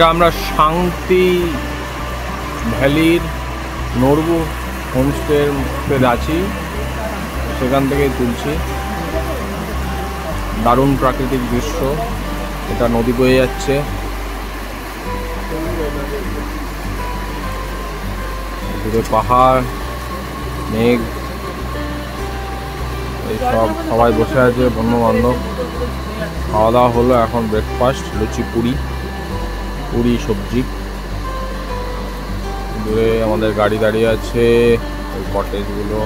এটা আমরা শান্তি ভ্যালির নরবু হোমস্টেতে আছি, সেখান থেকেই তুলছি। দারুণ প্রাকৃতিক দৃশ্য, এটা নদী বয়ে যাচ্ছে, দূরে পাহাড়, মেঘ, এইসব সবাই বসে আছে বন্ধু বান্ধব। খাওয়া দাওয়া হলো, এখন ব্রেকফাস্ট, লুচি পুরি সবজি। দূরে আমাদের গাড়ি দাঁড়িয়ে আছে, ওই কটেজগুলো।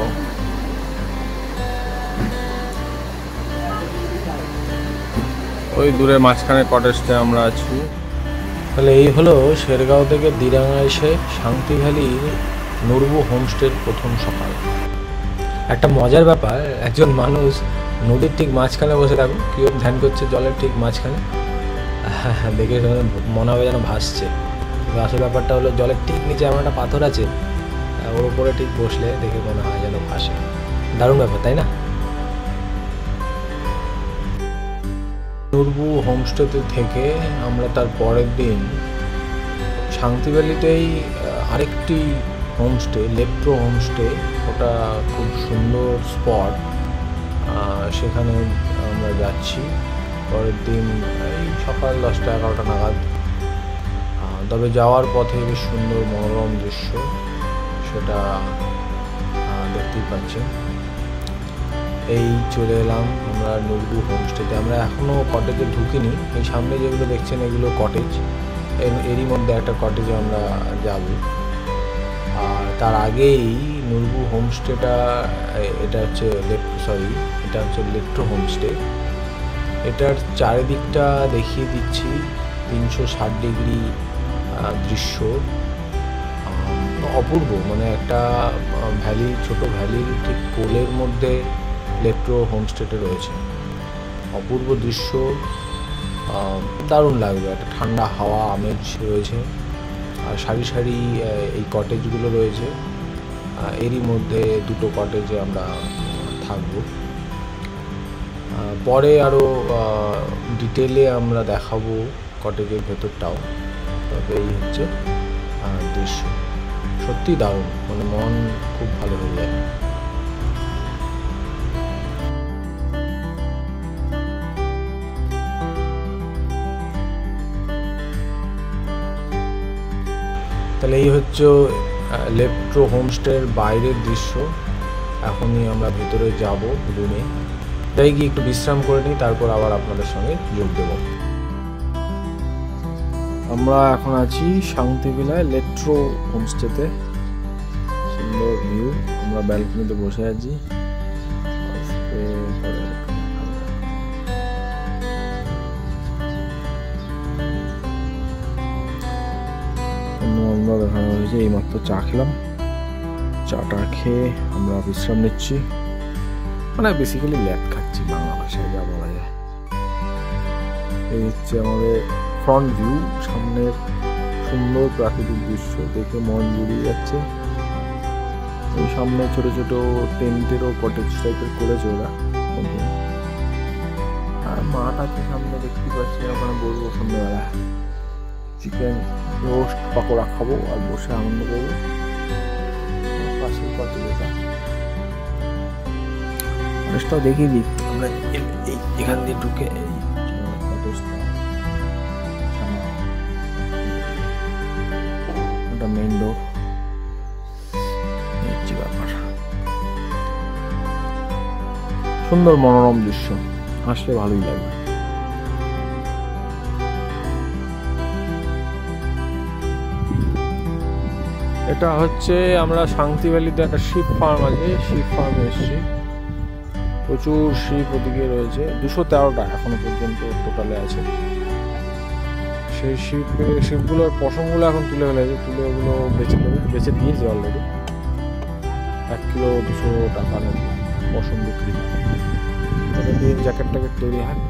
ওই দূরে মাঝখানে কটেজটা আমরা আছি। তাহলে এই হলো শেরগাঁও থেকে দিরাঙ্গা এসে শান্তি ভ্যালির নরবু হোমস্টের প্রথম সকাল। একটা মজার ব্যাপার, একজন মানুষ নদীর ঠিক মাঝখানে বসে থাকুন, কেউ ধ্যান করছে জলের ঠিক মাঝখানে, দেখে মনে হবে যেন ভাসছে। আসল ব্যাপারটা হলো জলের ঠিক নিচে এমন একটা পাথর আছে, ওর উপরে ঠিক বসলে দেখে মনে হয় যেন ভাসে। দারুণ ব্যাপার, তাই না? নরবু হোমস্টেতে থেকে আমরা তার পরের দিন শান্তি ভ্যালিতেই আরেকটি হোমস্টে, লেপ্টো হোমস্টে, ওটা খুব সুন্দর স্পট, সেখানে আমরা যাচ্ছি পরের দিন এই সকাল 10টা-11টা নাগাদ। তবে যাওয়ার পথে বেশ সুন্দর মনোরম দৃশ্য, সেটা দেখতেই পাচ্ছেন। এই চলে এলাম আমরা নরবু হোমস্টেতে। আমরা এখনও কটেজে ঢুকিনি, এই সামনে যেগুলো দেখছেন এগুলো কটেজ, এরই মধ্যে একটা কটেজে আমরা যাব। আর তার আগেই নরবু হোমস্টেটা, এটা হচ্ছে লেপ্টো হোমস্টে। এটার চারিদিকটা দেখিয়ে দিচ্ছি, 360 ডিগ্রি দৃশ্য, অপূর্ব। মানে একটা ভ্যালি, ছোট ভ্যালির ঠিক কোলের মধ্যে লেপ্টো হোমস্টেটা রয়েছে, অপূর্ব দৃশ্য, দারুণ লাগবে। একটা ঠান্ডা হাওয়া, আমেজ রয়েছে, আর সারি সারি এই কটেজগুলো রয়েছে। এরই মধ্যে দুটো কটেজে আমরা থাকবো। পরে আরও ডিটেলে আমরা দেখাবো কটেজের ভেতরটাও। তবে এই হচ্ছে দৃশ্য, সত্যি দারুণ, মানে মন খুব ভালো হয়ে যায়। তাহলে এই হচ্ছে লেপ্টো হোমস্টের বাইরের দৃশ্য। এখনই আমরা ভেতরে যাব রুমে, তাই গিয়ে একটু বিশ্রাম করে নিই, তারপর আবার আপনাদের সঙ্গে যোগ দেব। আমরা এখন আছি শান্তি ভিলায় লেপ্টো হোমস্টেতে, সুন্দর ভিউ। আমরা ব্যালকনিতে বসে আছি। দেখানো হয়েছে, এইমাত্র চা খেলাম, চাটা খেয়ে আমরা বিশ্রাম নিচ্ছি, মানে বেসিক্যালি ল্যাদ খাচ্ছি বাংলা ভাষায় যা বলা যায়। এই হচ্ছে আমাদের ফ্রন্ট ভিউ, সামনের সুন্দর প্রাকৃতিক দৃশ্য দেখে মন জুড়িয়ে যাচ্ছে। এই সামনে ছোট ছোট টেন্টেরও কটেজ টাইপের করেছে ওরা, আর মাঠ আছে সামনে দেখতে পাচ্ছি। ওখানে বসবো সন্ধ্যেবেলা, চিকেন রোস্ট পাকোড়া খাবো আর বসে আনন্দ করবো। পাশের কটেজটা কটেজটাও দেখিয়ে দিই আমরা, এখান দিয়ে ঢুকে ওটা মেইন ডোর। ব্যাপার সুন্দর মনোরম দৃশ্য, আসলে ভালোই লাগবে। এটা হচ্ছে আমরা শান্তি ভ্যালিতে একটা শিপ ফার্ম আছে, শিপ ফার্মে এসেছি। প্রচুর শিপ ওদিকে রয়েছে, 213টা এখনো পর্যন্ত টোটালে আছে। সেই শিপগুলোর পশমগুলো এখন তুলে ফেলেছে, তুলে ওগুলো বেচে দিয়েছে অলরেডি। 1 কিলো 200 টাকা নেবে পশম বিক্রি, এটা দিয়ে জ্যাকেট তৈরি হয়।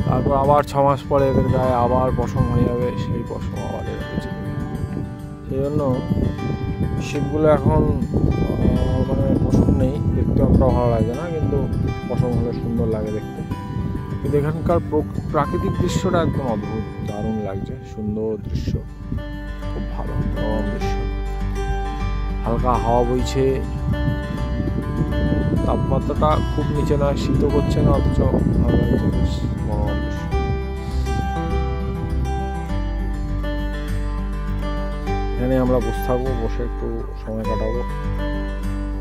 তারপর আবার 6 মাস পরে এদের গায়ে আবার পশম হয়ে যাবে, সেই পশম আবার এরা বেচে দেবে। সেই জন্য শিপগুলো এখন মানে পশম নেই, দেখতে অতটা ভালো লাগে না, কিন্তু পশম হলে সুন্দর লাগে দেখতে। কিন্তু এখানকার প্রাকৃতিক দৃশ্যটা একদম অদ্ভুত, দারুণ লাগছে, সুন্দর দৃশ্য, খুব ভালো মনোরম দৃশ্য। হালকা হাওয়া বইছে, তাপমাত্রাটা খুব নিচে নয়, শীতও করছে না, অথচ ভালো লাগছে, বেশ মনোরম দৃশ্য। এখানে আমরা বসে থাকবো, বসে একটু সময় কাটাবো।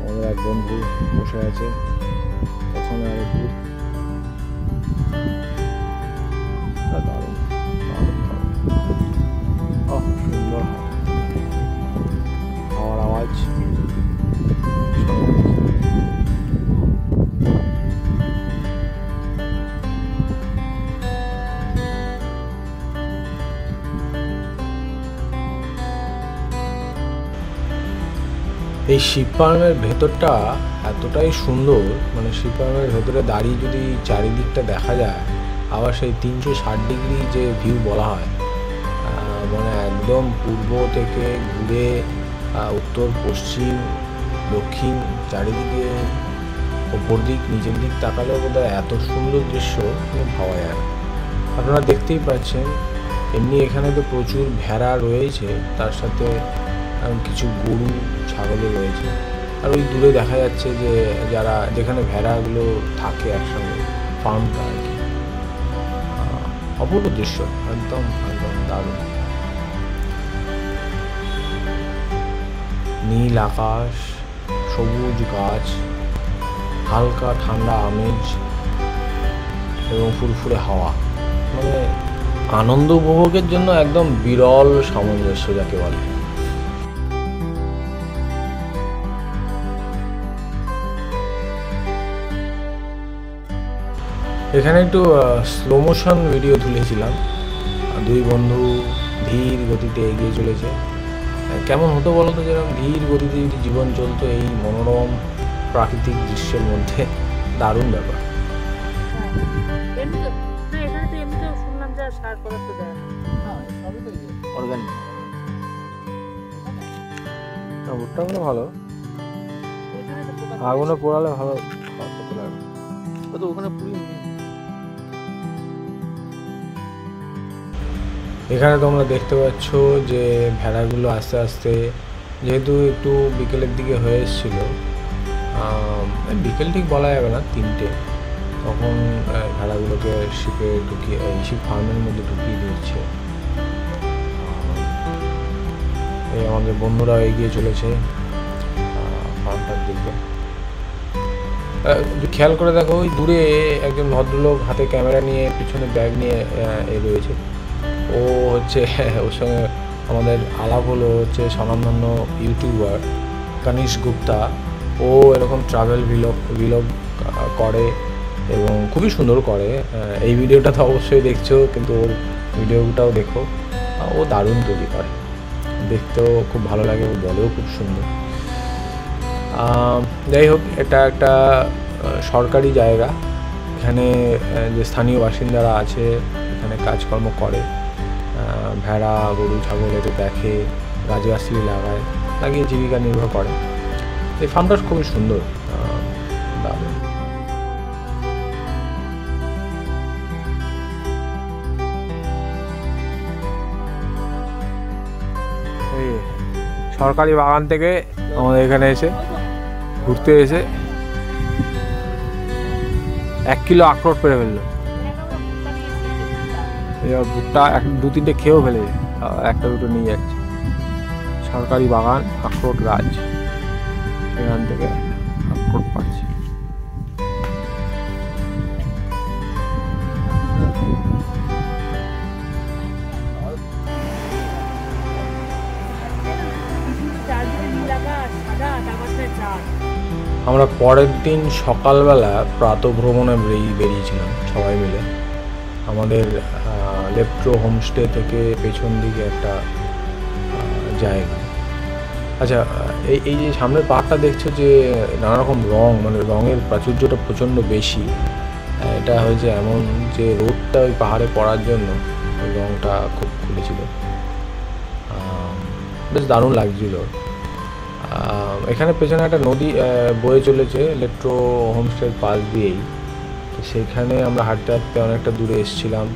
আমাদের এক বন্ধু বসে আছে, পেছনে আরেক গ্রুপ। দারুণ সুন্দর হাওয়ার আওয়াজ। এই শিব ফার্মের ভেতরটা এতটাই সুন্দর, মানে শিব ফার্মের ভেতরে দাঁড়িয়ে যদি চারিদিকটা দেখা যায়, আবার সেই 360 ডিগ্রি যে ভিউ বলা হয়, মানে একদম পূর্ব থেকে ঘুরে উত্তর, পশ্চিম, দক্ষিণ, চারিদিকে ওপর দিক, নিচের দিক তাকালেও বোধহয় এত সুন্দর দৃশ্য ভাবা যায় না। আপনারা দেখতেই পাচ্ছেন, এমনি এখানে তো প্রচুর ভেড়া রয়েছে, তার সাথে কিছু গরু, ছাগলও রয়েছে। আর ওই দূরে দেখা যাচ্ছে যে যেখানে ভেড়াগুলো থাকে একসঙ্গে, ফার্মটা আর কি। অপূর্ব দৃশ্য, একদম একদম দারুণ। নীল আকাশ, সবুজ গাছ, হালকা ঠান্ডা আমেজ এবং ফুরফুরে হাওয়া, মানে আনন্দ উপভোগের জন্য একদম বিরল সামঞ্জস্য যাকে বলে। এখানে একটু স্লো মোশন ভিডিও তুলেছিলাম, দুই বন্ধু ধীর গতিতে এগিয়ে চলেছে। কেমন হতো বলতো, যেরকম ধীর গতিতে যদি জীবন চলতো এই মনোরম প্রাকৃতিক দৃশ্যের মধ্যে, দারুণ ব্যাপার। ভুট্টাগুলো ভালো, আগুনে পোড়ালে ভালো লাগে। ওখানে এখানে তোমরা দেখতে পাচ্ছ যে ভেড়াগুলো আস্তে আস্তে, যেহেতু একটু বিকেলের দিকে হয়ে এসেছিল, বিকেল ঠিক বলা যাবে না, 3টে, তখন ভেড়াগুলোকে শিপে ঢুকিয়ে, শিপ ফার্মের মধ্যে ঢুকিয়ে দিচ্ছে। এই আমাদের বন্ধুরা এগিয়ে চলেছে ফার্মটার দিকে। খেয়াল করে দেখো, ওই দূরে একজন ভদ্রলোক হাতে ক্যামেরা নিয়ে, পিছনে ব্যাগ নিয়ে রয়েছে। ও হচ্ছে, ওর সঙ্গে আমাদের আলাপ হলো, হচ্ছে স্বনামধন্য ইউটিউবার কনিশ গুপ্তা। ও এরকম ট্রাভেল ভিলগ করে এবং খুবই সুন্দর করে। এই ভিডিওটা তো অবশ্যই দেখছো, কিন্তু ওর ভিডিওটাও দেখো, ও দারুণ তৈরি করে, দেখতেও খুব ভালো লাগে, ও বলেও খুব সুন্দর। যাই হোক, এটা একটা সরকারি জায়গা। এখানে যে স্থানীয় বাসিন্দারা আছে, এখানে কাজকর্ম করে, ভেড়া, গরু, ছাগল এতে দেখে, গাছগাছলি লাগিয়ে জীবিকা নির্বাহ করে। এই ফার্মটা খুবই সুন্দর, দারুণ। সরকারি বাগান থেকে আমাদের এখানে এসে ঘুরতে এসে 1 কিলো আখরোট পেরে ফেললো। এবার ভুট্টা 2-3টে খেয়েও ফেলেছে, একটা দুটো নিয়ে যাচ্ছে। সরকারি বাগান, আখরোট গাছ, সেখান থেকে আখরোট পাচ্ছি। আমরা পরের দিন সকালবেলা প্রাতঃভ্রমণে বেরিয়েছিলাম সবাই মিলে। আমাদের লেপ্ট্রো হোমস্টে থেকে পেছন দিকে একটা জায়গা। আচ্ছা, এই যে সামনের পাহাড়টা দেখছো, যে নানা রকম রং, মানে রঙের প্রাচুর্যটা প্রচণ্ড বেশি। এটা হয়েছে এমন যে রোদটা ওই পাহাড়ে পড়ার জন্য ওই রঙটা খুব খুলেছিল, বেশ দারুণ লাগছিল। এখানে পেছনে একটা নদী বয়ে চলেছে লেট্রো হোমস্টের পাশ দিয়েই, তো সেইখানে আমরা হাঁটতে হাঁটতে অনেকটা দূরে এসেছিলাম।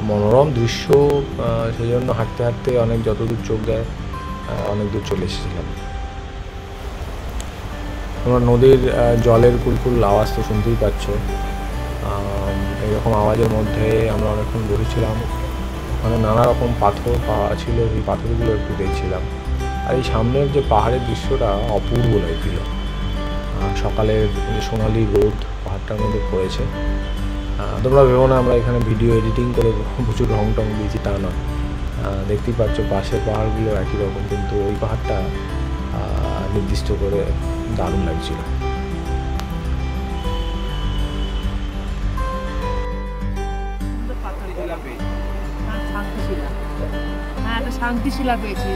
মনোরম দৃশ্য, সেই জন্য হাঁটতে হাঁটতে অনেক যতদূর চোখ দেয় অনেক দূর চলে এসেছিলাম। তোমরা নদীর জলের কুলকুল আওয়াজ তো শুনতেই পাচ্ছ। এইরকম আওয়াজের মধ্যে আমরা অনেকক্ষণ বসেছিলাম। ওখানে নানা রকম পাথর ছিল, সেই পাথরগুলো একটু দেখছিলাম। আর এই সামনের যে পাহাড়ের দৃশ্যটা অপূর্ব লাগছিল। সকালের যে সোনালি রোদ পাহাড়টার মধ্যে পড়েছে। তোমরা ভেবো না আমরা এখানে ভিডিও এডিটিং করে প্রচুর রং টং দিয়েছি, তা নয়। দেখতেই পাচ্ছ পাশের পাহাড়গুলো একই রকম, কিন্তু ওই পাহাড়টা নির্দিষ্ট করে দারুণ লাগছিল। শান্তিশিলা পেয়েছি,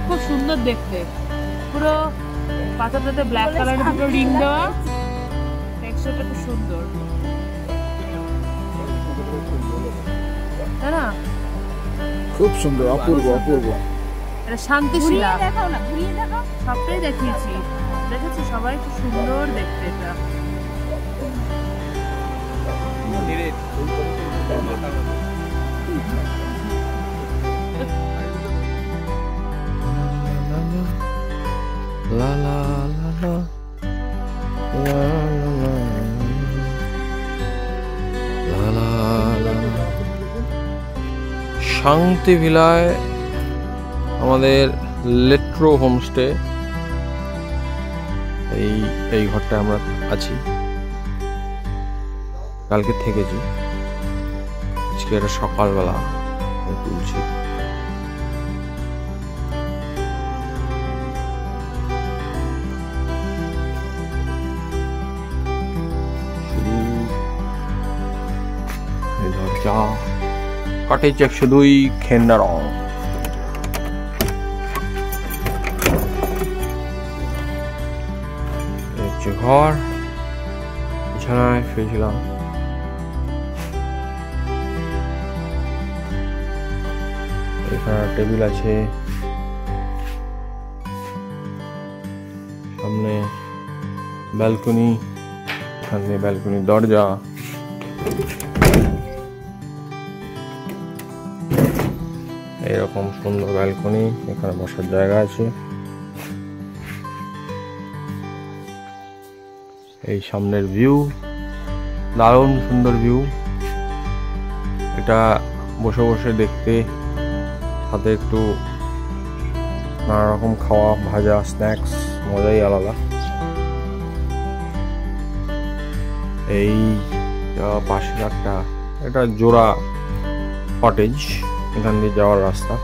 খুব সুন্দর দেখতে। পুরো পাথরটাতে ব্ল্যাক কালারের পুরো রিং দেওয়া, টেক্সচারটা খুব সুন্দর, তাই না? খুব সুন্দর, অপূর্ব অপূর্ব। এটা শান্তিশিলা, সবটাই দেখিয়েছি, দেখেছি সবাই, খুব সুন্দর দেখতে এটা। লা লা লা লা লা লা লা লা। শান্তি ভিলায় আমাদের লেট্রো হোমস্টে, এই ঘরটায় আমরা আছি। কালকে থেকেছি, আজকে এটা সকালবেলা তুলছি। কটেজ 102 খেন্ডা রং। ঘর, বিছানায় শুয়েছিলাম। এখানে টেবিল আছে, সামনে ব্যালকনি, এখানে ব্যালকনির দরজা। এরকম সুন্দর ব্যালকনি, এখানে বসার জায়গা আছে। এই সামনের ভিউ দারুণ সুন্দর ভিউ। এটা বসে বসে দেখতে, সাথে একটু নানা রকম খাওয়া, ভাজা, স্ন্যাক্স, মজাই আলাদা। এই পাশের একটা, এটা জোড়া কটেজ, এখান দিয়ে যাওয়ার রাস্তা।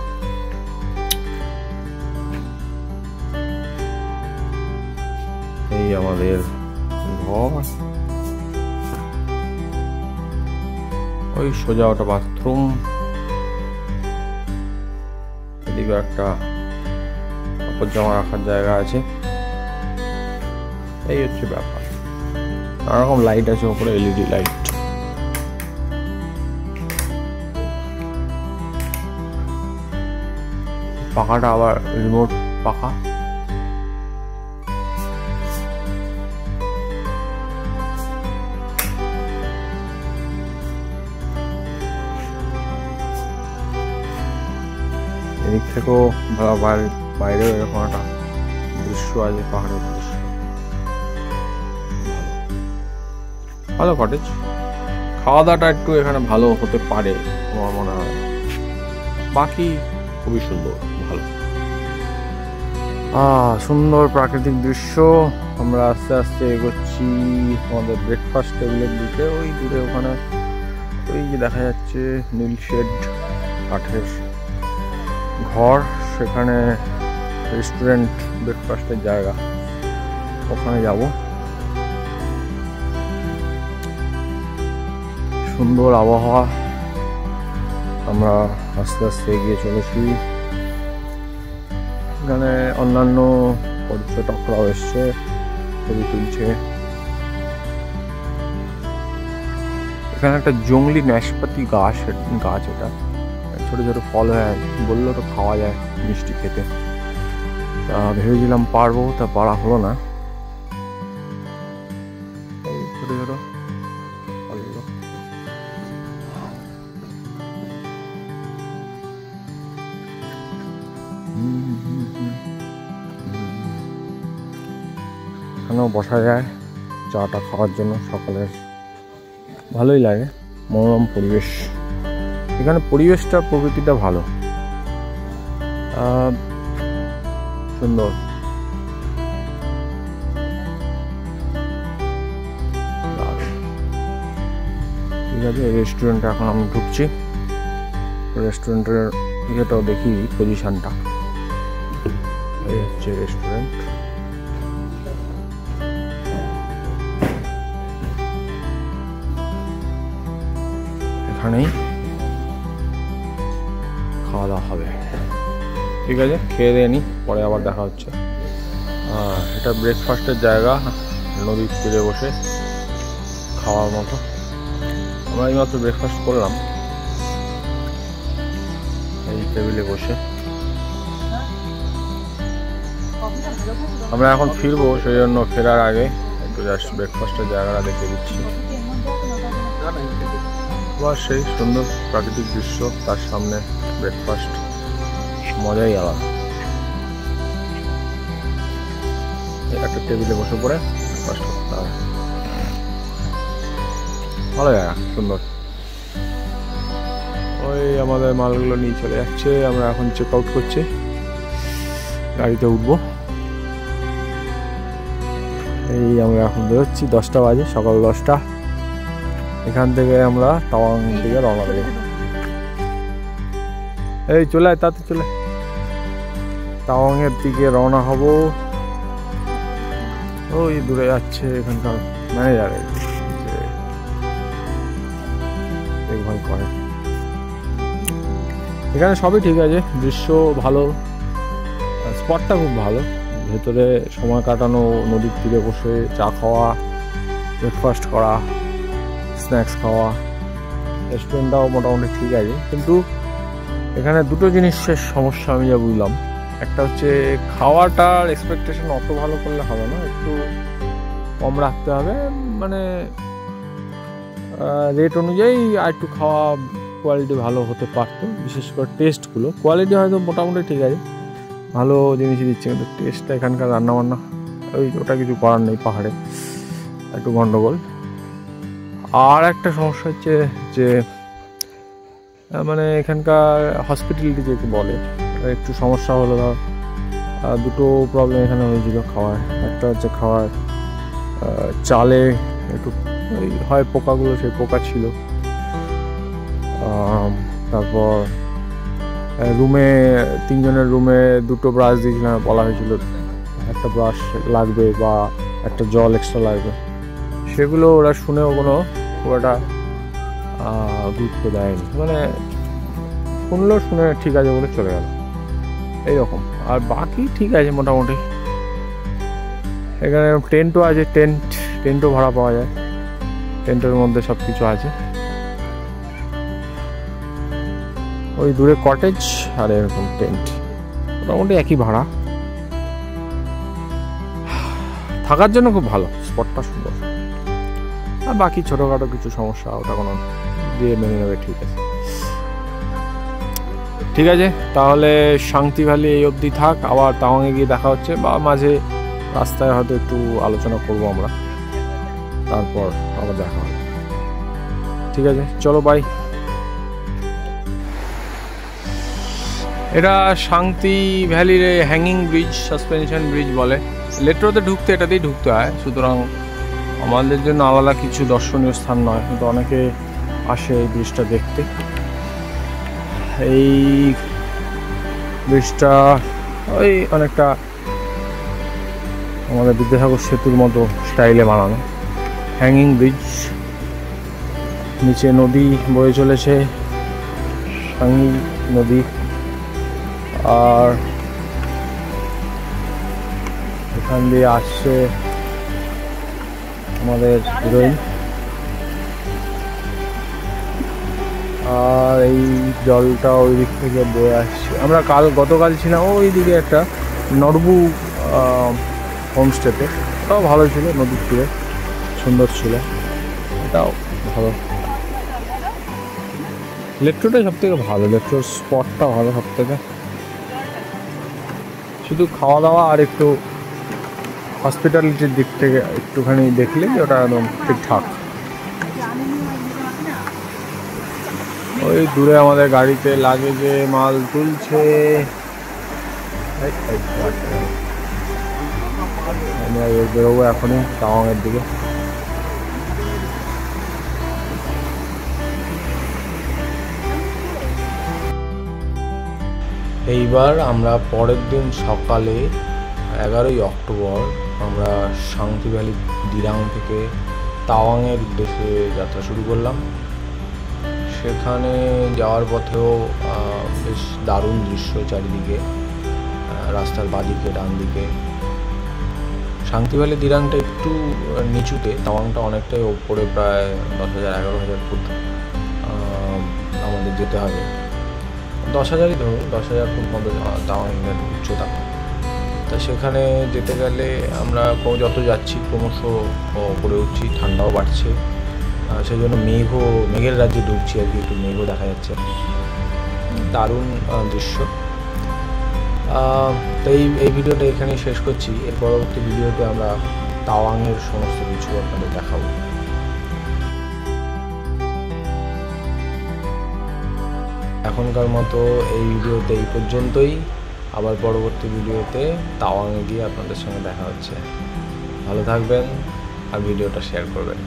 এই আমাদের ঘর, ওই সোজা ওটা বাথরুম, এদিকে একটা কাপড় জামা রাখার জায়গা আছে। এই হচ্ছে ব্যাপার। নানা রকম লাইট আছে ওপরে, এলইডি লাইট। পাখাটা আবার রিমোট পাখা। এদিক থেকেও বাইরেও এরকম একটা দৃশ্য আছে, পাহাড়ের দৃশ্য। ভালো কটেজ। খাওয়া দাওয়াটা একটু এখানে ভালো হতে পারে আমার মনে হয়, বাকি খুবই সুন্দর, ভালো। সুন্দর প্রাকৃতিক দৃশ্য। আমরা আস্তে আস্তে এগোচ্ছি আমাদের ব্রেকফাস্ট টেবিলের দিকে। ওই দূরে ওখানে ওই যে দেখা যাচ্ছে নীল শেড কাঠের ঘর, সেখানে রেস্টুরেন্ট, ব্রেকফাস্টের জায়গা, ওখানে যাব। সুন্দর আবহাওয়া, আমরা আস্তে আস্তে এগিয়ে চলেছি। এখানে অন্যান্য পর্যটকরাও এসছে, ছবি তুলছে। এখানে একটা জংলি নাশপাতি গাছ, এটা ছোট ছোট ফল হয়, বললো তো খাওয়া যায় মিষ্টি খেতে। তা ভেবেছিলাম পারবো, তা পারা হলো না। এই ছোট ছোট এখানেও বসা যায় চাটা খাওয়ার জন্য, সকালের ভালোই লাগে, মনোরম পরিবেশ। এখানে পরিবেশটা প্রকৃতিটা ভালো, সুন্দর। ঠিক আছে, রেস্টুরেন্টে এখন আমি ঢুকছি। রেস্টুরেন্টের ইয়েটাও দেখি, পজিশনটা। এই হচ্ছে রেস্টুরেন্ট। এখানেই খাওয়া দাওয়া হবে। ঠিক আছে, খেয়ে দিয়ে নি, পরে আবার দেখা হচ্ছে। এটা ব্রেকফাস্টের জায়গা, নদীর তীরে বসে খাওয়ার মতো। আমরা এইমাত্র ব্রেকফাস্ট করলাম এই টেবিলে বসে। আমরা এখন ফিরবো, সেই জন্য ফেরার আগে একটু জাস্ট ব্রেকফাস্টের জায়গাটা দেখে দিচ্ছি। আবার সেই সুন্দর প্রাকৃতিক দৃশ্য, তার সামনে ব্রেকফাস্ট, মজাই আলাদা। একটা টেবিলে বসে পড়ে ব্রেকফাস্ট করতে হবে, ভালো জায়গা, সুন্দর। ওই আমাদের মালগুলো নিয়ে চলে যাচ্ছে, আমরা এখন চেক আউট করছি, গাড়িতে উঠবো। এই আমরা এখন বেরোচ্ছি, 10টা বাজে, সকাল 10টা। এখান থেকে আমরা তাওয়াং দিকে রওনা দেবো। এই চলে আয়, তাতে চলে, তাওয়াংয়ের দিকে রওনা হব। ওই দূরে যাচ্ছে এখানকার ম্যানেজার, দেখভাল করে। এখানে সবই ঠিক আছে, দৃশ্য ভালো, স্পটটা খুব ভালো। ভেতরে সময় কাটানো, নদীর তীরে বসে চা খাওয়া, ব্রেকফাস্ট করা, স্ন্যাক্স খাওয়া। রেস্টুরেন্টটাও মোটামুটি ঠিক আছে, কিন্তু এখানে দুটো জিনিসের সমস্যা আমি যা বুঝলাম। একটা হচ্ছে খাওয়াটার এক্সপেকটেশন অত ভালো করলে হবে না, একটু কম রাখতে হবে। মানে রেট অনুযায়ী আর একটু খাওয়া কোয়ালিটি ভালো হতে পারতো, বিশেষ করে টেস্টগুলো। কোয়ালিটি হয়তো মোটামুটি ঠিক আছে, ভালো জিনিসই দিচ্ছে, কিন্তু টেস্টটা এখানকার রান্নাবান্না ওটা কিছু করার নেই, পাহাড়ে একটু গন্ডগোল। আর একটা সমস্যা হচ্ছে যে মানে এখানকার হসপিটালিটি যেকে বলে, একটু সমস্যা হলো। দুটো প্রবলেম এখানে হয়েছিল খাওয়ার। একটা হচ্ছে খাওয়ার চালে একটু হয় পোকাগুলো, সেই পোকা ছিল। তারপর রুমে, 3 জনের রুমে 2টো ব্রাশ দিয়েছিলাম, বলা হয়েছিল একটা ব্রাশ লাগবে বা একটা জল এক্সট্রা লাগবে। সেগুলো ওরা শুনেও খুব একটা গুরুত্ব দেয়নি, মানে শুনলো, শুনে ঠিক আছে বলে চলে গেল, এইরকম। আর বাকি ঠিক আছে মোটামুটি। এখানে টেন্টও আছে, টেন্টও ভাড়া পাওয়া যায়, টেন্টের মধ্যে সব কিছু আছে। ওই দূরে কটেজ আর এরকম টেন্ট, মোটামুটি একই ভাড়া। থাকার জন্য খুব ভালো, স্পটটা সুন্দর। আর বাকি ছোটোখাটো কিছু সমস্যা, ওটা কোনো দিয়ে মেনে নেবে, ঠিক আছে। ঠিক আছে, তাহলে শান্তি ভ্যালি এই অবধি থাক, আবার তাওয়াংয়ে গিয়ে দেখা হচ্ছে, বা মাঝে রাস্তায় হয়তো একটু আলোচনা করব আমরা, তারপর আবার দেখা হবে। ঠিক আছে, চলো, বাই। এটা শান্তি ভ্যালির হ্যাঙ্গিং ব্রিজ, সাসপেনশন ব্রিজ বলে। লেট্রোতে ঢুকতে এটাতেই ঢুকতে হয়, সুতরাং আমাদের জন্য আলাদা কিছু দর্শনীয় স্থান নয়, কিন্তু অনেকে আসে এই ব্রিজটা দেখতে। এই ব্রিজটা ওই অনেকটা আমাদের বিদ্যাসাগর সেতুর মতো স্টাইলে বানানো, হ্যাঙ্গিং ব্রিজ। নিচে নদী বয়ে চলেছে, সাঙ্গি নদী। আর এখান দিয়ে আসছে আমাদের হিরোইন। আর এই জলটা ওই দিক থেকে বয়ে আসছে। আমরা গতকাল ছিলাম ওই দিকে একটা নরবু হোমস্টেতে, ওটাও ভালো ছিল, নদীর তীরে সুন্দর ছিল, এটাও ভালো। লেট্রোটাই সব থেকে ভালো, লেট্রোর স্পটটা ভালো সব থেকে। শুধু খাওয়া দাওয়া আর একটু হসপিটালিটির দিক থেকে একটুখানি দেখলে ওটা একদম ঠিকঠাক। ওই দূরে আমাদের গাড়িতে লাগেজে মাল তুলছে। আমরা বেরোবো এখনই তাওয়াংয়ের দিকে। এইবার আমরা পরের দিন সকালে 11ই অক্টোবর আমরা শাংতি ভ্যালি দিরাং থেকে তাওয়াংয়ের উদ্দেশ্যে যাত্রা শুরু করলাম। সেখানে যাওয়ার পথেও বেশ দারুণ দৃশ্য চারিদিকে, রাস্তার বাঁদিকে ডান দিকে। শাংতি ভ্যালি দিরাংটা একটু নিচুতে, তাওয়াংটা অনেকটাই ওপরে, প্রায় 10,000-11,000 ফুট আমাদের যেতে হবে। 10,000ই ধরুন, 10,000 ফুট মতো তাওয়াংয়ের উচ্চতা। তা সেখানে যেতে গেলে আমরা যত যাচ্ছি ক্রমশ উপরে উঠছি, ঠান্ডাও বাড়ছে, সেই জন্য মেঘের রাজ্যে ঢুকছি আর কি, একটু মেঘও দেখা যাচ্ছে। দারুণ দৃশ্য। তো এই ভিডিওটা এখানেই শেষ করছি। এর পরবর্তী ভিডিওতে আমরা তাওয়াংয়ের সমস্ত কিছু আপনাদের দেখাবো। এখনকার মতো এই ভিডিওতে এই পর্যন্তই। আবার পরবর্তী ভিডিওতে তাওয়াংয়ে গিয়ে আপনাদের সঙ্গে দেখা হচ্ছে। ভালো থাকবেন আর ভিডিওটা শেয়ার করবেন।